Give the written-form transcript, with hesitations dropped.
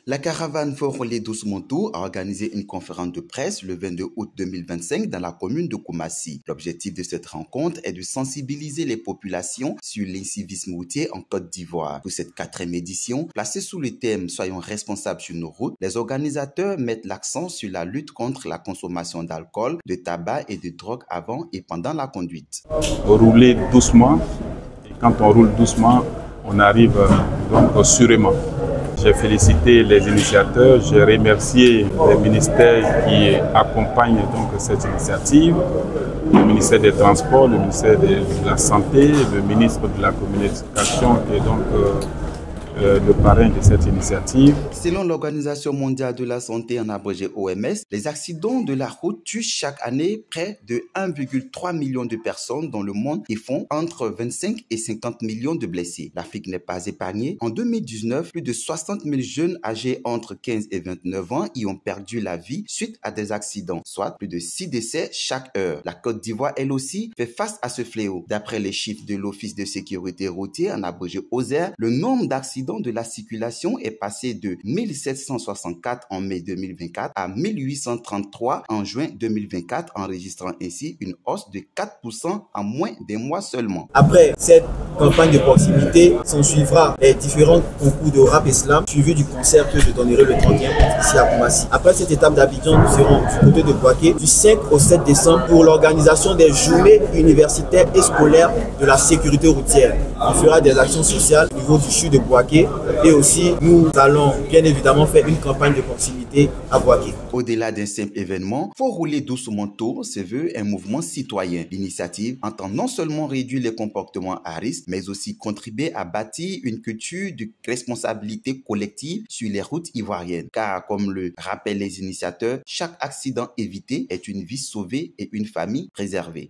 La caravane Faut rouler doucement tout a organisé une conférence de presse le 22 août 2025 dans la commune de Koumassi. L'objectif de cette rencontre est de sensibiliser les populations sur l'incivisme routier en Côte d'Ivoire. Pour cette 4e édition, placée sous le thème « Soyons responsables sur nos routes », les organisateurs mettent l'accent sur la lutte contre la consommation d'alcool, de tabac et de drogue avant et pendant la conduite. Rouler doucement, et quand on roule doucement, on arrive donc sûrement. J'ai félicité les initiateurs, j'ai remercié les ministères qui accompagnent donc cette initiative, le ministère des Transports, le ministère de la Santé, le ministre de la Communication qui est donc le parrain de cette initiative. Selon l'Organisation mondiale de la santé, en abrégé OMS, les accidents de la route tuent chaque année près de 1,3 million de personnes dans le monde et font entre 25 et 50 millions de blessés. L'Afrique n'est pas épargnée. En 2019, plus de 60 000 jeunes âgés entre 15 et 29 ans y ont perdu la vie suite à des accidents, soit plus de 6 décès chaque heure. La Côte d'Ivoire, elle aussi, fait face à ce fléau. D'après les chiffres de l'Office de sécurité routière, en abrégé OSER, le nombre d'accidents de la circulation est passé de 1764 en mai 2024 à 1833 en juin 2024, enregistrant ainsi une hausse de 4% en moins d'un mois seulement. Après cette campagne de proximité, s'en suivra les différents concours de rap et slam, suivi du concert que je donnerai le 31 août ici à Koumassi. Après cette étape d'Abidjan, nous serons du côté de Bouaké du 5 au 7 décembre pour l'organisation des journées universitaires et scolaires de la sécurité routière. On fera des actions sociales au niveau du CHU de Bouaké et aussi nous allons bien évidemment faire une campagne de proximité à Bouaké. Au-delà d'un simple événement, Faut rouler doucement tout se veut un mouvement citoyen. L'initiative entend non seulement réduire les comportements à risque, mais aussi contribuer à bâtir une culture de responsabilité collective sur les routes ivoiriennes. Car, comme le rappellent les initiateurs, chaque accident évité est une vie sauvée et une famille préservée.